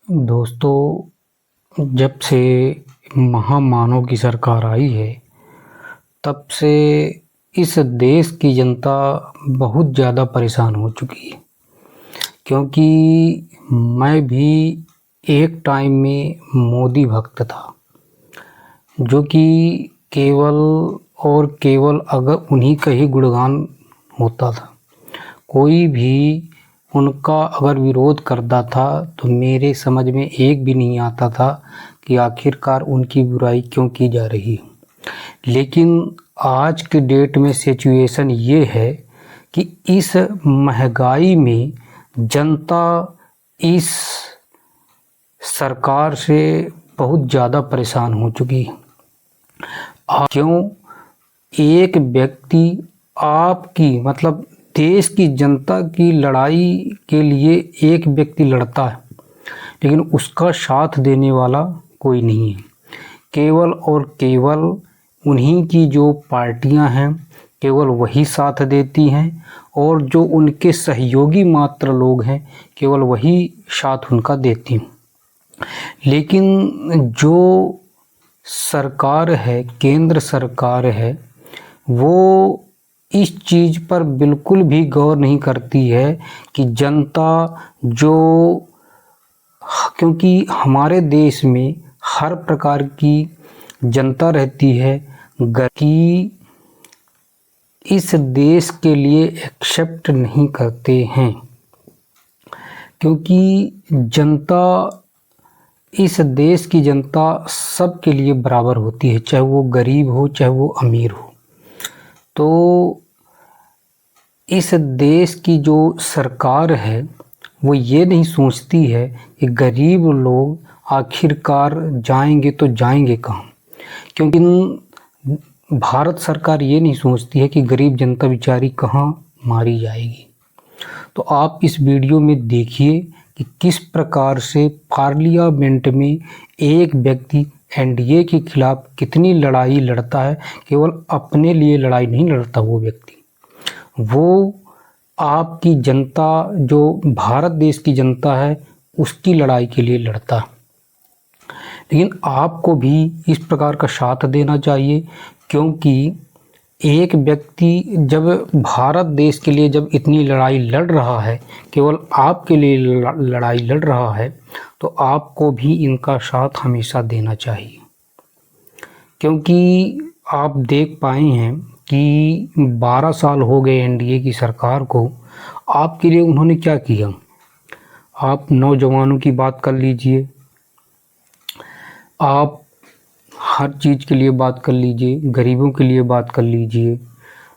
दोस्तों, जब से महामानव की सरकार आई है, तब से इस देश की जनता बहुत ज़्यादा परेशान हो चुकी है। क्योंकि मैं भी एक टाइम में मोदी भक्त था, जो कि केवल और केवल अगर उन्हीं का ही गुणगान होता था। कोई भी उनका अगर विरोध करता था तो मेरे समझ में एक भी नहीं आता था कि आखिरकार उनकी बुराई क्यों की जा रही है। लेकिन आज के डेट में सिचुएशन ये है कि इस महंगाई में जनता इस सरकार से बहुत ज़्यादा परेशान हो चुकी है। क्यों? एक व्यक्ति आपकी मतलब देश की जनता की लड़ाई के लिए एक व्यक्ति लड़ता है, लेकिन उसका साथ देने वाला कोई नहीं है। केवल और केवल उन्हीं की जो पार्टियां हैं, केवल वही साथ देती हैं, और जो उनके सहयोगी मात्र लोग हैं, केवल वही साथ उनका देती हैं। लेकिन जो सरकार है, केंद्र सरकार है, वो इस चीज़ पर बिल्कुल भी गौर नहीं करती है कि जनता जो, क्योंकि हमारे देश में हर प्रकार की जनता रहती है, कि इस देश के लिए एक्सेप्ट नहीं करते हैं। क्योंकि जनता, इस देश की जनता सबके लिए बराबर होती है, चाहे वो गरीब हो चाहे वो अमीर हो। तो इस देश की जो सरकार है वो ये नहीं सोचती है कि गरीब लोग आखिरकार जाएंगे तो जाएंगे कहाँ। क्योंकि भारत सरकार ये नहीं सोचती है कि गरीब जनता बेचारी कहाँ मारी जाएगी। तो आप इस वीडियो में देखिए कि किस प्रकार से पार्लियामेंट में एक व्यक्ति एनडीए के खिलाफ कितनी लड़ाई लड़ता है। केवल अपने लिए लड़ाई नहीं लड़ता वो व्यक्ति, वो आपकी जनता, जो भारत देश की जनता है, उसकी लड़ाई के लिए लड़ता है। लेकिन आपको भी इस प्रकार का साथ देना चाहिए, क्योंकि एक व्यक्ति जब भारत देश के लिए जब इतनी लड़ाई लड़ रहा है, केवल आपके लिए लड़ाई लड़ रहा है, तो आपको भी इनका साथ हमेशा देना चाहिए। क्योंकि आप देख पाए हैं कि 12 साल हो गए एनडीए की सरकार को। आपके लिए उन्होंने क्या किया? आप नौजवानों की बात कर लीजिए, आप हर चीज़ के लिए बात कर लीजिए, गरीबों के लिए बात कर लीजिए,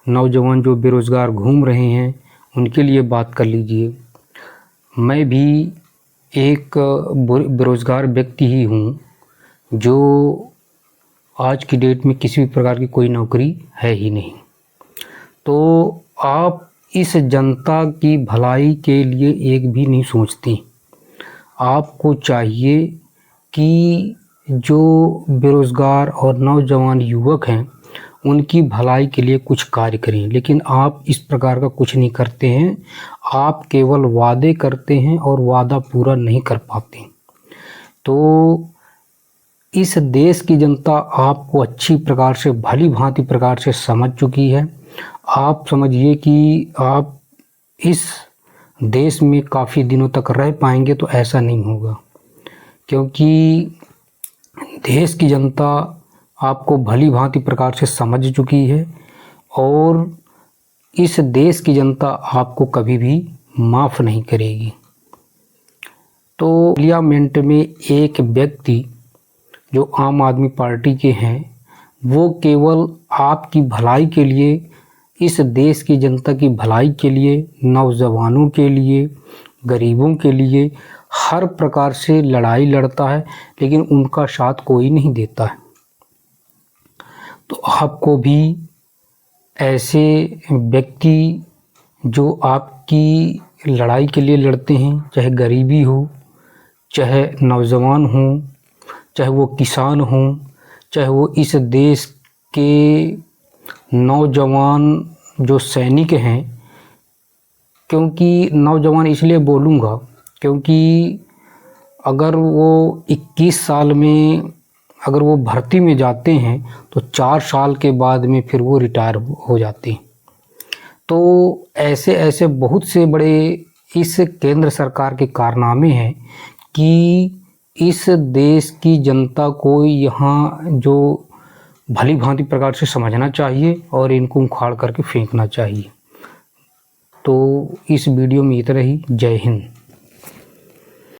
नौजवान जो बेरोज़गार घूम रहे हैं उनके लिए बात कर लीजिए। मैं भी एक बेरोज़गार व्यक्ति ही हूँ, जो आज की डेट में किसी भी प्रकार की कोई नौकरी है ही नहीं। तो आप इस जनता की भलाई के लिए एक भी नहीं सोचती। आपको चाहिए कि जो बेरोज़गार और नौजवान युवक हैं उनकी भलाई के लिए कुछ कार्य करें, लेकिन आप इस प्रकार का कुछ नहीं करते हैं। आप केवल वादे करते हैं और वादा पूरा नहीं कर पाते। तो इस देश की जनता आपको अच्छी प्रकार से, भली भांति प्रकार से समझ चुकी है। आप समझिए कि आप इस देश में काफ़ी दिनों तक रह पाएंगे, तो ऐसा नहीं होगा। क्योंकि देश की जनता आपको भली भांति प्रकार से समझ चुकी है, और इस देश की जनता आपको कभी भी माफ़ नहीं करेगी। तो पार्लियामेंट में एक व्यक्ति जो आम आदमी पार्टी के हैं, वो केवल आपकी भलाई के लिए, इस देश की जनता की भलाई के लिए, नौजवानों के लिए, गरीबों के लिए हर प्रकार से लड़ाई लड़ता है, लेकिन उनका साथ कोई नहीं देता है। तो आपको भी ऐसे व्यक्ति जो आपकी लड़ाई के लिए लड़ते हैं, चाहे गरीबी हो, चाहे नौजवान हो, चाहे वो किसान हो, चाहे वो इस देश के नौजवान जो सैनिक हैं, क्योंकि नौजवान इसलिए बोलूँगा क्योंकि अगर वो 21 साल में अगर वो भर्ती में जाते हैं तो 4 साल के बाद में फिर वो रिटायर हो जाते हैं। तो ऐसे ऐसे बहुत से बड़े इस केंद्र सरकार के कारनामे हैं कि इस देश की जनता को यहाँ जो भली भांति प्रकार से समझना चाहिए और इनको उखाड़ करके फेंकना चाहिए। तो इस वीडियो में इतना ही। जय हिंद।